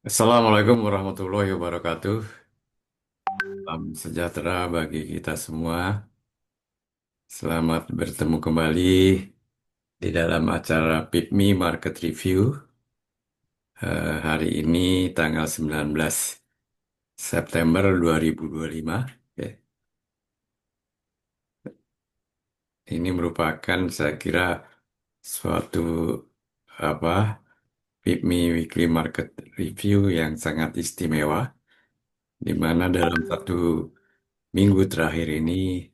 Assalamualaikum warahmatullahi wabarakatuh. Salam sejahtera bagi kita semua. Selamat bertemu kembali di dalam acara PIPMI Market Review. Hari ini tanggal 19 September 2025. Oke. Ini merupakan saya kira suatu apa PIPMI Weekly Market Review yang sangat istimewa, di mana dalam satu minggu terakhir ini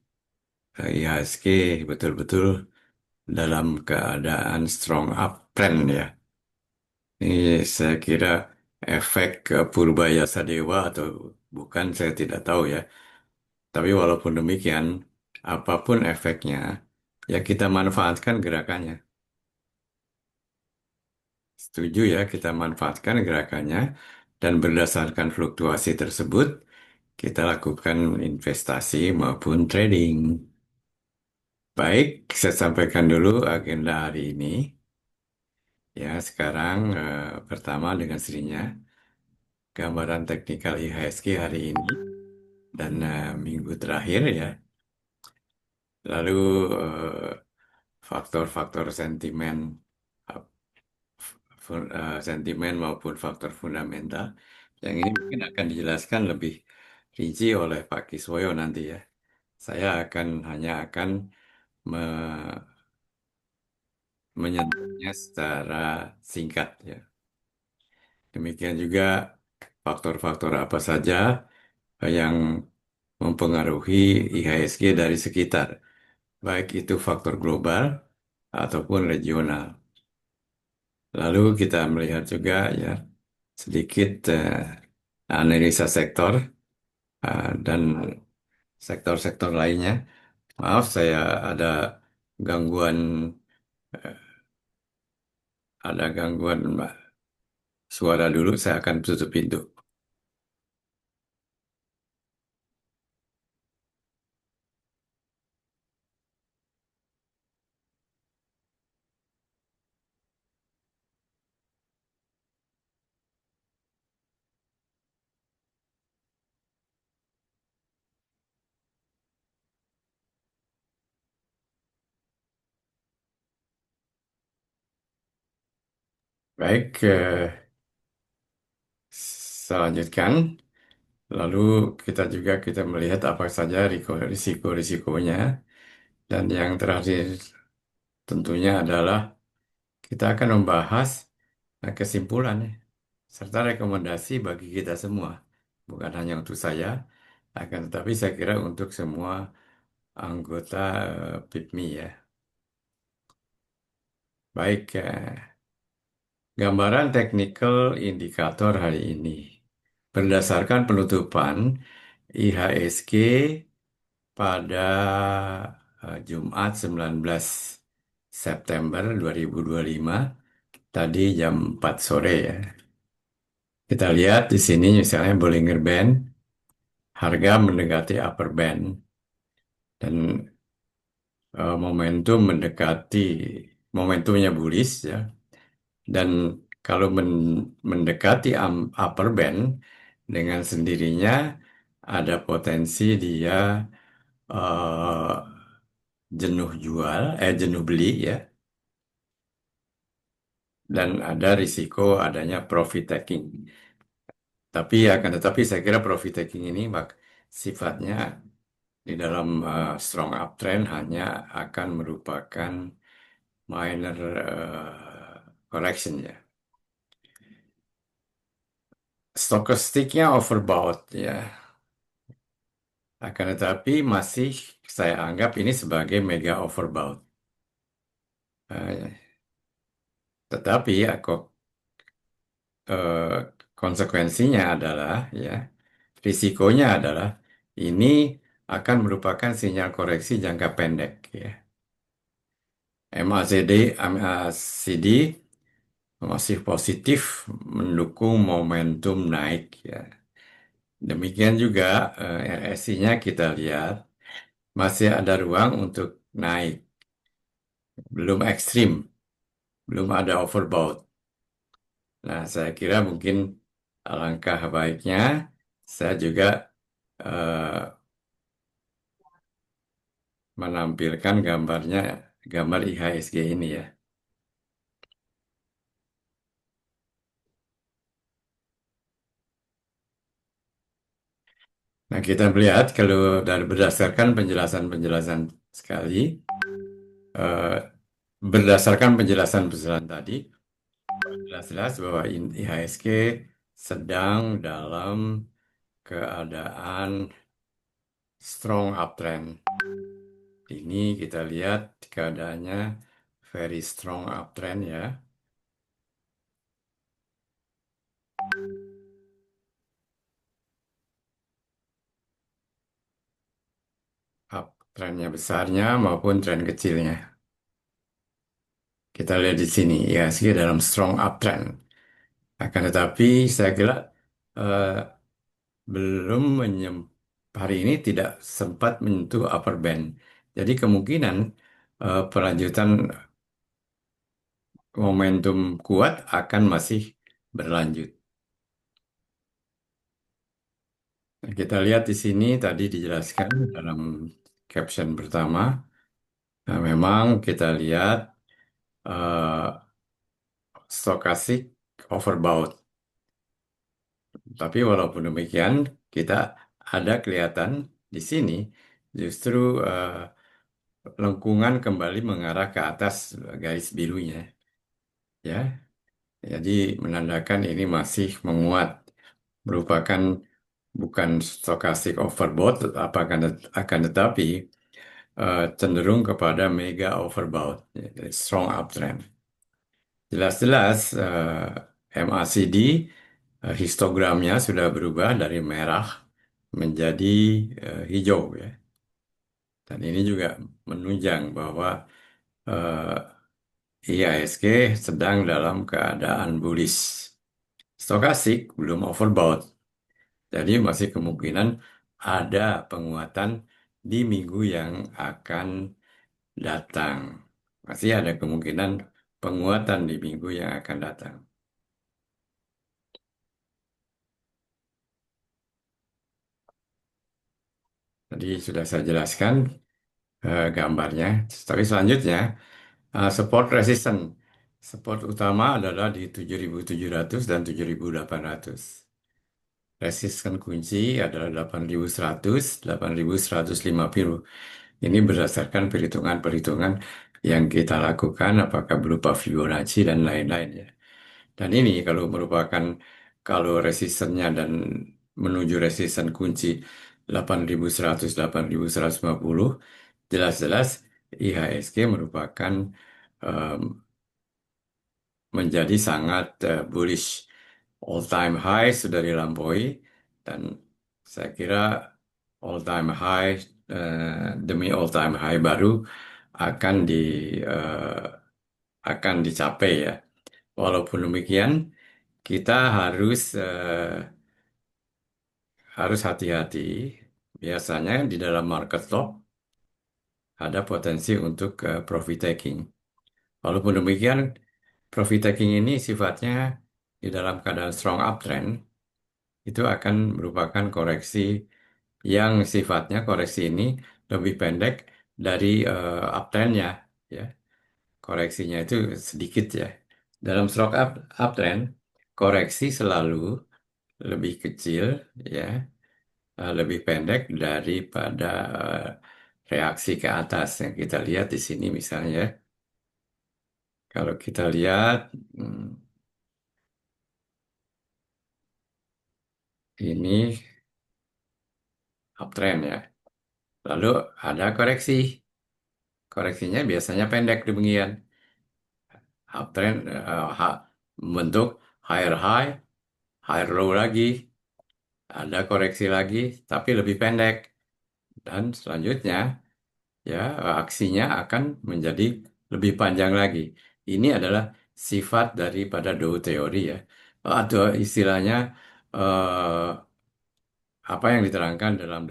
IHSG betul-betul dalam keadaan strong uptrend ya. Ini saya kira efek Purbaya Sadewa atau bukan saya tidak tahu ya. Tapi walaupun demikian, apapun efeknya, ya kita manfaatkan gerakannya. Setuju ya, kita manfaatkan gerakannya dan berdasarkan fluktuasi tersebut, kita lakukan investasi maupun trading. Baik, saya sampaikan dulu agenda hari ini. Ya, sekarang pertama dengan sirinya gambaran teknikal IHSG hari ini dan minggu terakhir ya. Lalu faktor-faktor sentimen, uh, sentimen maupun faktor fundamental. Yang ini mungkin akan dijelaskan lebih rinci oleh Pak Kiswoyo nanti ya. Saya hanya akan me- menyentuhnya secara singkat ya. Demikian juga faktor-faktor apa saja yang mempengaruhi IHSG dari sekitar, baik itu faktor global ataupun regional. Lalu kita melihat juga ya sedikit analisa sektor dan sektor-sektor lainnya. Maaf, saya ada gangguan ada gangguan suara dulu. Saya akan tutup pintu. Baik, saya lanjutkan. Lalu kita melihat apa saja risiko-risikonya. Dan yang terakhir tentunya adalah kita akan membahas kesimpulan ya, serta rekomendasi bagi kita semua. Bukan hanya untuk saya, akan tetapi saya kira untuk semua anggota PIPMI ya. Baik, gambaran teknikal indikator hari ini. Berdasarkan penutupan IHSG pada Jumat 19 September 2025 tadi jam 4 sore ya. Kita lihat di sini misalnya Bollinger Band harga mendekati upper band dan momentumnya bullish ya, dan kalau mendekati upper band dengan sendirinya ada potensi dia eh, jenuh beli ya, dan ada risiko adanya profit taking. Tetapi saya kira profit taking ini sifatnya di dalam strong uptrend hanya akan merupakan minor correction ya. Stokastiknya overbought ya. Akan tetapi masih saya anggap ini sebagai mega overbought. Eh, tetapi ya kok eh, konsekuensinya adalah ya, risikonya adalah ini akan merupakan sinyal koreksi jangka pendek ya. MACD masih positif mendukung momentum naik ya. Demikian juga RSI-nya kita lihat masih ada ruang untuk naik, belum ekstrim, belum ada overbought. Nah, saya kira mungkin alangkah baiknya saya juga eh, menampilkan gambarnya, gambar IHSG ini ya. Nah, kita melihat kalau dari berdasarkan penjelasan-penjelasan sekali, eh, berdasarkan penjelasan-penjelasan tadi, jelas-jelas bahwa IHSG sedang dalam keadaan strong uptrend. Ini kita lihat keadaannya very strong uptrend ya. Uptrendnya besarnya maupun tren kecilnya. Kita lihat di sini, IHSG dalam strong uptrend. Akan tetapi saya kira eh, belum hari ini tidak sempat menyentuh upper band. Jadi kemungkinan pelanjutan momentum kuat akan masih berlanjut. Nah, kita lihat di sini tadi dijelaskan dalam caption pertama, nah, memang kita lihat eh, stokastik overbought. Tapi walaupun demikian, kita ada kelihatan di sini justru lengkungan kembali mengarah ke atas garis birunya, ya. Jadi menandakan ini masih menguat, merupakan bukan stokastik overbought, akan tetapi cenderung kepada mega overbought, ya, strong uptrend. Jelas-jelas MACD histogramnya sudah berubah dari merah menjadi hijau ya. Dan ini juga menunjang bahwa IHSG sedang dalam keadaan bullish. Stokastik belum overbought, jadi masih kemungkinan ada penguatan di minggu yang akan datang. Masih ada kemungkinan penguatan di minggu yang akan datang. Tadi sudah saya jelaskan gambarnya. Tapi selanjutnya, support resistance. Support utama adalah di 7.700 dan 7.800. Resisten kunci adalah 8.100, 8.150. Ini berdasarkan perhitungan-perhitungan yang kita lakukan, apakah berupa Fibonacci dan lain-lain ya. Dan ini kalau resistennya dan menuju resisten kunci 8.100, 8.150, jelas-jelas IHSG merupakan em, menjadi sangat bullish. All time high sudah dilampaui dan saya kira all time high demi all time high baru akan akan dicapai ya. Walaupun demikian, kita harus hati-hati. Biasanya di dalam market talk ada potensi untuk profit taking. Walaupun demikian, profit taking ini sifatnya di dalam keadaan strong uptrend itu akan merupakan koreksi yang sifatnya koreksi ini lebih pendek dari uptrendnya, ya. Koreksinya itu sedikit ya. Dalam uptrend, koreksi selalu lebih kecil, ya, lebih pendek daripada reaksi ke atas yang kita lihat di sini misalnya. Kalau kita lihat ini uptrend ya. Lalu ada koreksi. Koreksinya biasanya pendek demikian. Uptrend membentuk higher high, higher low lagi, ada koreksi lagi, tapi lebih pendek. Dan selanjutnya, ya, aksinya akan menjadi lebih panjang lagi. Ini adalah sifat daripada Dow teori ya. Atau istilahnya eh, apa yang diterangkan dalam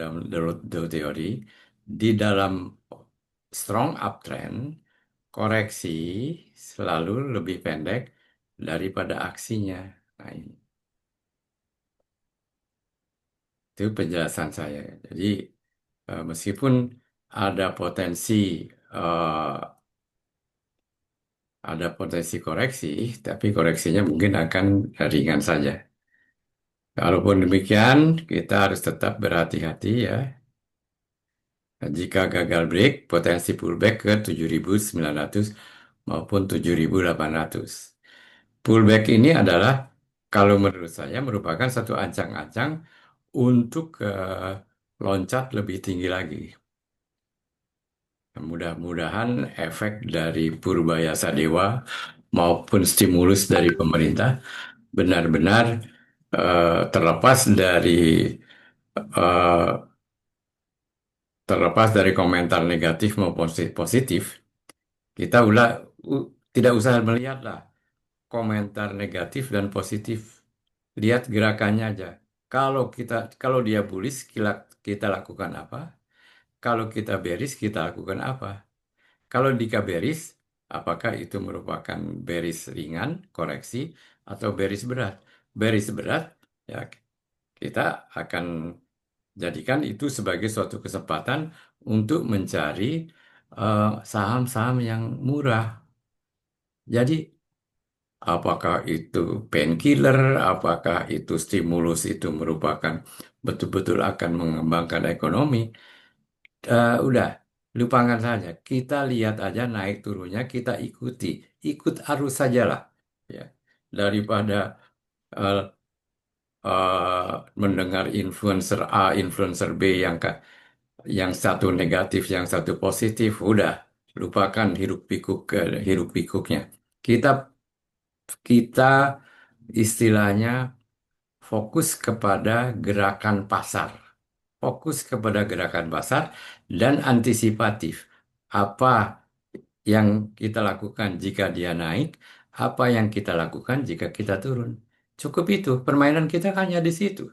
Dow teori di dalam strong uptrend, koreksi selalu lebih pendek daripada aksinya. Nah, ini. Itu penjelasan saya. Jadi meskipun ada potensi eh, ada potensi koreksi, tapi koreksinya mungkin akan ringan saja. Kalaupun demikian, kita harus tetap berhati-hati ya. Jika gagal break, potensi pullback ke 7.900 maupun 7.800. Pullback ini adalah, kalau menurut saya, merupakan satu ancang-ancang untuk loncat lebih tinggi lagi. Mudah-mudahan efek dari Purbayasa Dewa maupun stimulus dari pemerintah benar-benar terlepas dari eh, komentar negatif maupun positif. Kita tidak usah melihatlah komentar negatif dan positif. Lihat gerakannya aja. Kalau dia bullish, kita lakukan apa? Kalau kita bearish, kita lakukan apa? Kalau jika bearish, apakah itu merupakan bearish ringan, koreksi, atau bearish berat? Bearish berat, ya kita akan jadikan itu sebagai suatu kesempatan untuk mencari saham-saham yang murah. Jadi, apakah itu painkiller, apakah itu stimulus itu merupakan betul-betul akan mengembangkan ekonomi? Udah, lupakan saja. Kita lihat aja naik turunnya, kita ikuti, ikut arus sajalah, ya. Daripada eh, mendengar influencer A, influencer B yang satu negatif, yang satu positif, udah, lupakan hiruk pikuknya. Kita kita istilahnya fokus kepada gerakan pasar. Fokus kepada gerakan pasar dan antisipatif. Apa yang kita lakukan jika dia naik, apa yang kita lakukan jika kita turun. Cukup itu, permainan kita hanya di situ.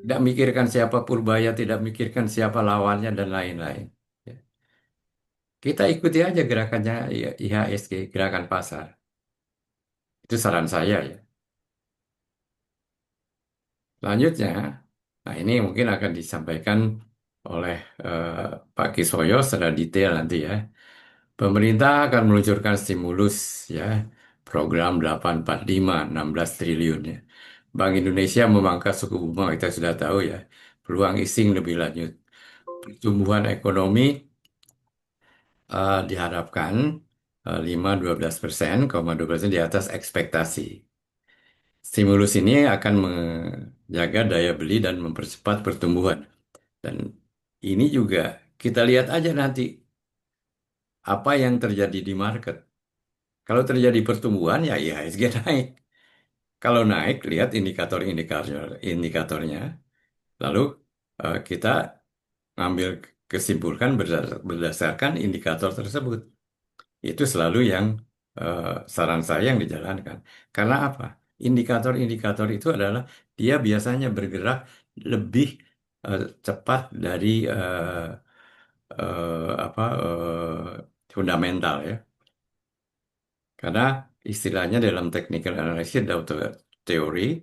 Tidak mikirkan siapa Purbaya, tidak mikirkan siapa lawannya dan lain-lain. Ya. Kita ikuti aja gerakannya IHSG, gerakan pasar. Itu saran saya ya. Selanjutnya, nah ini mungkin akan disampaikan oleh eh, Pak Kiswoyo secara detail nanti ya. Pemerintah akan meluncurkan stimulus ya, program 845 16 triliun ya. Bank Indonesia memangkas suku bunga, kita sudah tahu ya. Peluang easing lebih lanjut. Pertumbuhan ekonomi diharapkan 5-12%, 12% di atas ekspektasi. Stimulus ini akan menjaga daya beli dan mempercepat pertumbuhan. Dan ini juga kita lihat aja nanti apa yang terjadi di market. Kalau terjadi pertumbuhan ya IHSG naik. Kalau naik, lihat indikatornya. Lalu kita ngambil kesimpulan berdasarkan indikator tersebut. Itu selalu yang eh, saran saya yang dijalankan. Karena apa? Indikator-indikator itu adalah dia biasanya bergerak lebih cepat dari fundamental ya. Karena istilahnya dalam technical analysis dan teori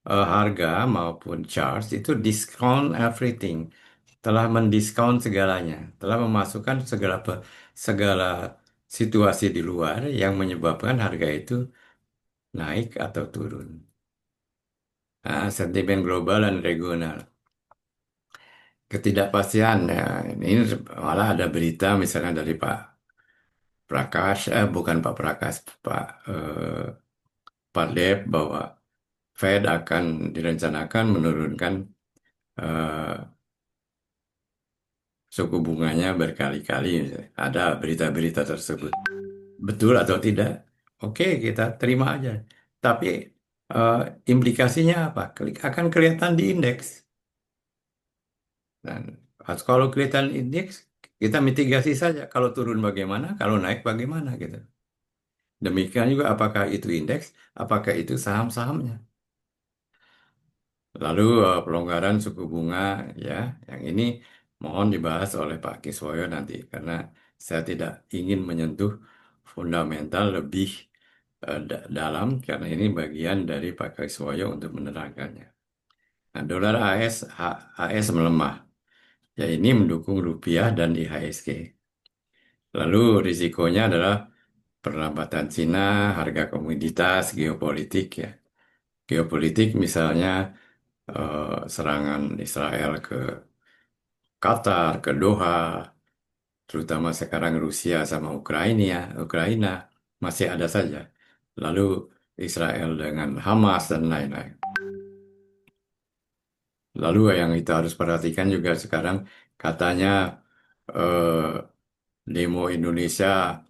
harga maupun charts itu discount everything, telah mendiskon segalanya, telah memasukkan segala situasi di luar yang menyebabkan harga itu naik atau turun. Nah, sentimen global dan regional. Ketidakpastian, ya, ini malah ada berita misalnya dari Prakash, bukan Pak Prakash, Pak Dev bahwa Fed akan direncanakan menurunkan eh, suku bunganya berkali-kali. Ada berita-berita tersebut. Betul atau tidak? Oke, kita terima aja. Tapi eh, implikasinya apa? Akan kelihatan di indeks. Dan kalau kelihatan indeks, kita mitigasi saja. Kalau turun bagaimana, kalau naik bagaimana gitu. Demikian juga apakah itu indeks, apakah itu saham-sahamnya. Lalu pelonggaran suku bunga ya, yang ini mohon dibahas oleh Pak Kiswoyo nanti karena saya tidak ingin menyentuh fundamental lebih dalam karena ini bagian dari Pak Kiswoyo untuk menerangkannya. Nah, dolar AS melemah. Ya ini mendukung rupiah dan IHSG. Lalu risikonya adalah perlambatan Cina, harga komoditas, geopolitik ya. Geopolitik misalnya serangan Israel ke Qatar, ke Doha, terutama sekarang Rusia sama Ukraina masih ada saja. Lalu Israel dengan Hamas dan lain-lain. Lalu yang kita harus perhatikan juga sekarang katanya eh, demo Indonesia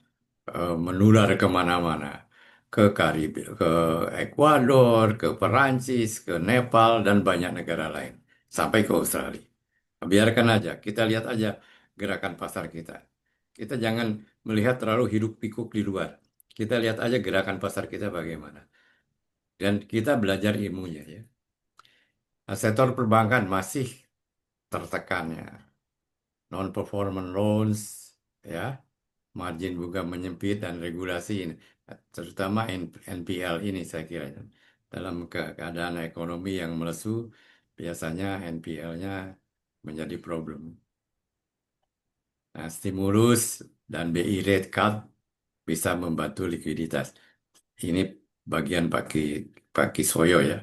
menular kemana-mana, ke Karibia, ke Ekuador, ke Perancis, ke Nepal dan banyak negara lain, sampai ke Australia. Biarkan aja, kita lihat aja gerakan pasar kita. Kita jangan melihat terlalu hiruk pikuk di luar. Kita lihat aja gerakan pasar kita bagaimana. Dan kita belajar ilmunya ya. Nah, sektor perbankan masih tertekan ya. Non-performance loans ya, margin juga menyempit dan regulasi ini, terutama NPL ini saya kira ya. Dalam keadaan ekonomi yang melesu, biasanya NPL-nya menjadi problem. Nah, stimulus dan BI rate cut bisa membantu likuiditas. Ini bagian bagi Soyo ya.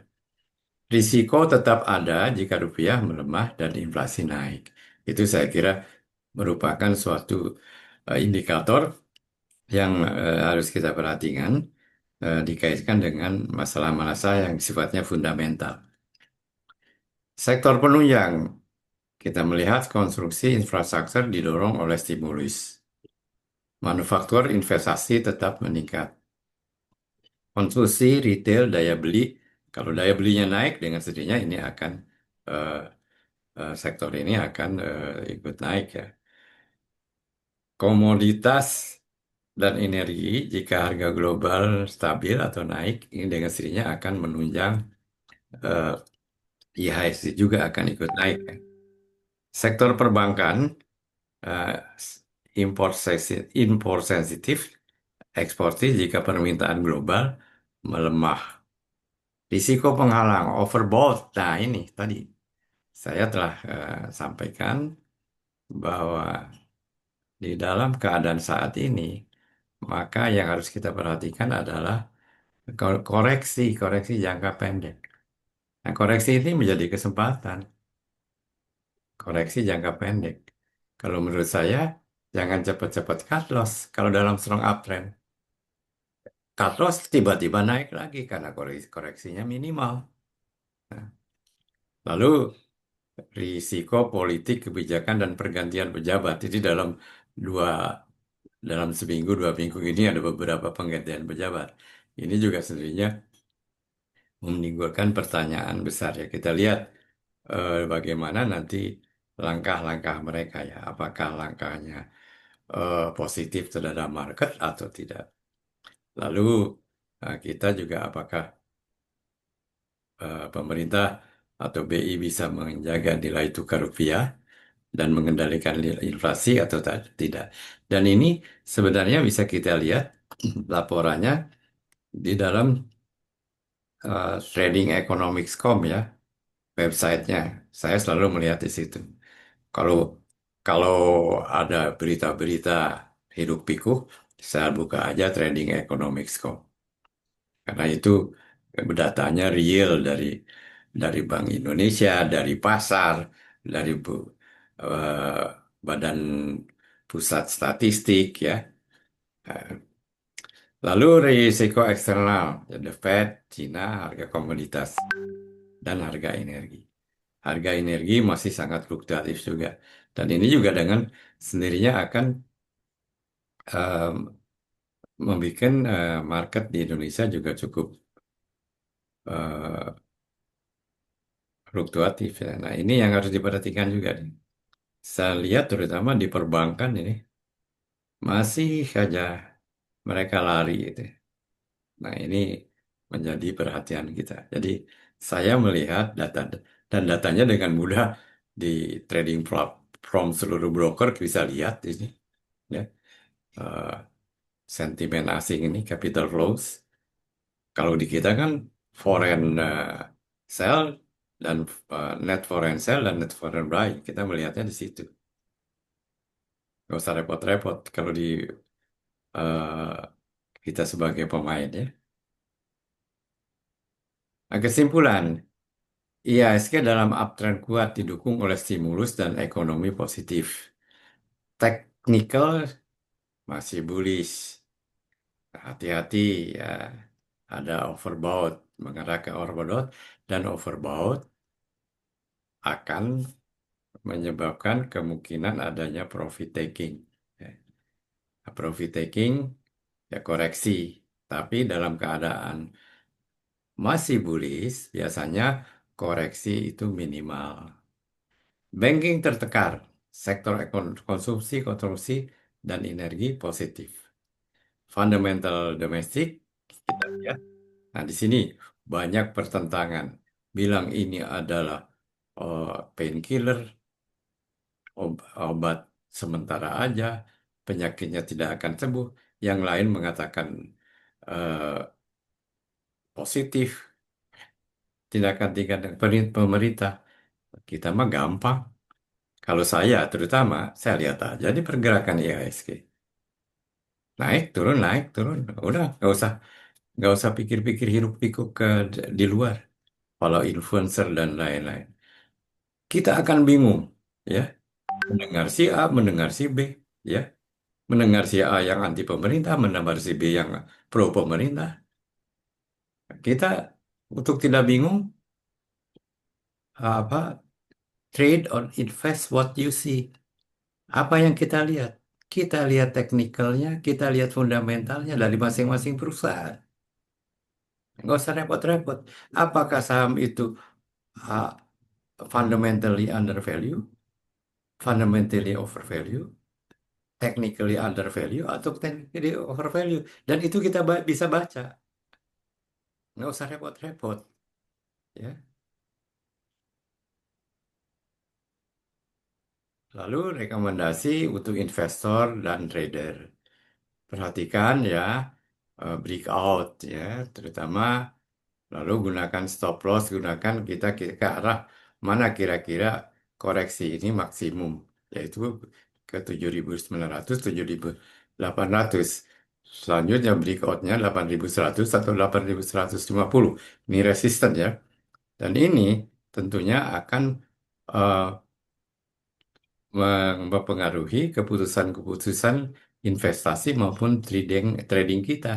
Risiko tetap ada jika rupiah melemah dan inflasi naik. Itu saya kira merupakan suatu indikator yang harus kita perhatikan dikaitkan dengan masalah-masalah yang sifatnya fundamental. Sektor penunjang, kita melihat konstruksi infrastruktur didorong oleh stimulus. Manufaktur investasi tetap meningkat. Konsumsi, retail, daya beli, kalau daya belinya naik dengan sendirinya ini akan eh, sektor ini akan ikut naik ya. Komoditas dan energi, jika harga global stabil atau naik, ini dengan sendirinya akan menunjang eh, IHSG juga akan ikut naik. Ya. Sektor perbankan, eh, impor sensitif, eksportif jika permintaan global melemah. Risiko penghalang, overbought. Nah ini tadi saya telah sampaikan bahwa di dalam keadaan saat ini, maka yang harus kita perhatikan adalah koreksi jangka pendek. Nah, koreksi ini menjadi kesempatan, koreksi jangka pendek. Kalau menurut saya, jangan cepat-cepat cut loss kalau dalam strong uptrend. Cut loss tiba-tiba naik lagi karena koreksinya minimal. Nah, lalu risiko politik kebijakan dan pergantian pejabat. Jadi dua dalam seminggu 2 minggu ini ada beberapa penggantian pejabat. Ini juga sebenarnya menimbulkan pertanyaan besar ya. Kita lihat bagaimana nanti langkah-langkah mereka ya. Apakah langkahnya positif terhadap market atau tidak. Lalu kita juga apakah pemerintah atau BI bisa menjaga nilai tukar rupiah dan mengendalikan inflasi atau tidak. Dan ini sebenarnya bisa kita lihat laporannya di dalam Trading Economics.com ya, websitenya. Saya selalu melihat di situ. Kalau kalau ada berita-berita hiruk pikuk, saya buka aja Trading Economics.com. Karena itu datanya real dari Bank Indonesia, dari pasar, dari eh, Badan Pusat Statistik ya. Lalu risiko eksternal, ya, The Fed, Cina, harga komoditas, dan harga energi. Harga energi masih sangat fluktuatif juga. Dan ini juga dengan sendirinya akan membuat market di Indonesia juga cukup eh, fluktuatif ya. Nah, ini yang harus diperhatikan juga nih. Saya lihat terutama di perbankan ini masih saja mereka lari gitu. Nah, ini menjadi perhatian kita. Jadi, saya melihat dan datanya dengan mudah di trading platform seluruh broker bisa lihat di sini. Ya. Eh, Sentimen asing ini, capital flows. Kalau di kita kan foreign sell, dan net foreign sale dan net foreign buy. Kita melihatnya di situ. Nggak usah repot-repot kalau di eh, kita sebagai pemain ya. Nah, kesimpulan, IHSG dalam uptrend kuat didukung oleh stimulus dan ekonomi positif. Technical masih bullish. Hati-hati ya. Ada overbought, mengarah ke overbought dan overbought akan menyebabkan kemungkinan adanya profit taking. Ya, profit taking ya koreksi, tapi dalam keadaan masih bullish, biasanya koreksi itu minimal. Banking tertekan, sektor konsumsi, dan energi positif. Fundamental domestik, kita lihat. Nah, di sini banyak pertentangan. Bilang ini adalah eh, painkiller, obat sementara aja, penyakitnya tidak akan sembuh. Yang lain mengatakan eh, positif, tindakan-tindakan pemerintah. Kita mah gampang. Kalau saya terutama, saya lihat aja di pergerakan IHSG. Naik, turun, naik, turun. Udah, nggak usah pikir-pikir hiruk pikuk di luar. Kalau influencer dan lain-lain. Kita akan bingung, ya. Mendengar si A, mendengar si B, ya. Mendengar si A yang anti pemerintah, mendengar si B yang pro pemerintah. Kita untuk tidak bingung, apa trade or invest what you see. Apa yang kita lihat? Kita lihat teknikalnya, kita lihat fundamentalnya dari masing-masing perusahaan. Nggak usah repot-repot. Apakah saham itu ah, fundamentally undervalue, fundamentally overvalue, technically undervalue, atau technically overvalue? Dan itu kita bisa baca. Nggak usah repot-repot. Ya. Lalu rekomendasi untuk investor dan trader. Perhatikan ya, breakout ya, terutama. Lalu gunakan stop loss, gunakan kita ke arah mana kira-kira koreksi ini maksimum, yaitu ke 7.900, 7.800. Selanjutnya breakoutnya 8.100 atau 8.150. Ini resisten ya. Dan ini tentunya akan eh, mempengaruhi keputusan-keputusan investasi maupun trading kita.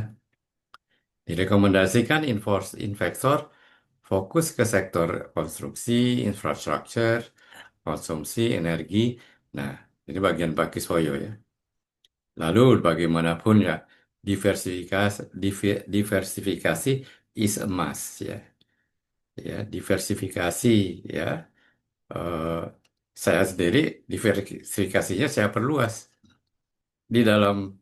Direkomendasikan investor fokus ke sektor konstruksi, infrastruktur, konsumsi, energi. Nah, ini bagian Pak Kiswoyo ya. Lalu bagaimanapun ya, diversifikasi is a must ya. Ya, diversifikasi ya. Eh, saya sendiri diversifikasinya saya perluas. Di dalam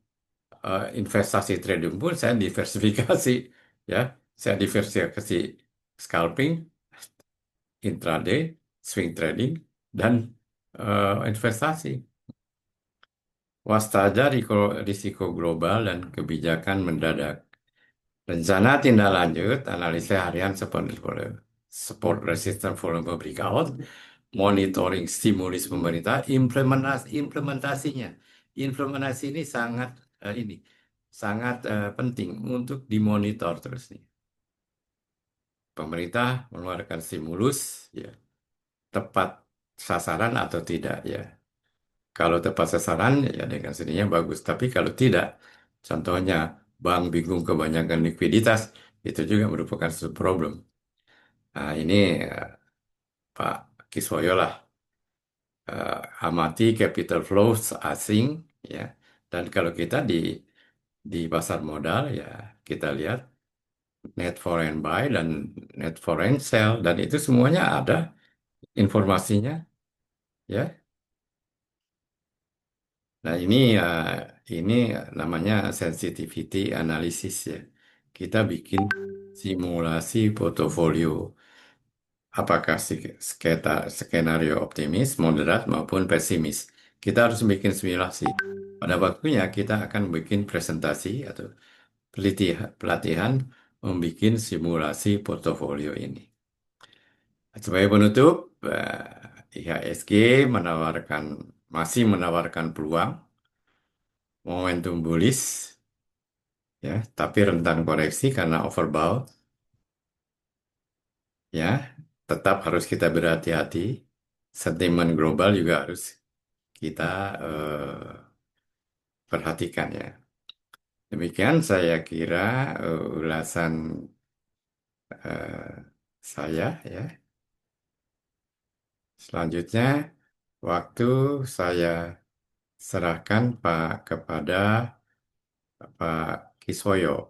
investasi trading pun saya diversifikasi ya. Saya diversifikasi scalping, intraday, swing trading, dan investasi. Waspada risiko global dan kebijakan mendadak. Rencana tindak lanjut, analisis harian support resistance volume breakout, monitoring stimulus pemerintah, implementasinya. Implementasi ini sangat penting untuk dimonitor terus nih. Pemerintah mengeluarkan stimulus, ya, tepat sasaran atau tidak ya. Kalau tepat sasaran ya dengan sendirinya bagus. Tapi kalau tidak, contohnya bank bingung kebanyakan likuiditas, itu juga merupakan suatu problem. Nah ini Pak Kiswoyo lah, amati capital flows asing ya. Dan kalau kita di pasar modal ya kita lihat net foreign buy dan net foreign sell dan itu semuanya ada informasinya ya. Nah, ini namanya sensitivity analysis ya. Kita bikin simulasi portofolio. Apakah skenario optimis, moderat, maupun pesimis. Kita harus bikin simulasi. Pada waktunya kita akan bikin presentasi atau pelatihan membuat simulasi portofolio ini. Sebagai penutup, IHSG masih menawarkan peluang momentum bullish, ya, tapi rentan koreksi karena overbought, ya. Tetap harus kita berhati-hati. Sentimen global juga harus kita perhatikan, ya. Demikian saya kira ulasan saya, ya. Selanjutnya, waktu saya serahkan kepada Pak Kiswoyo.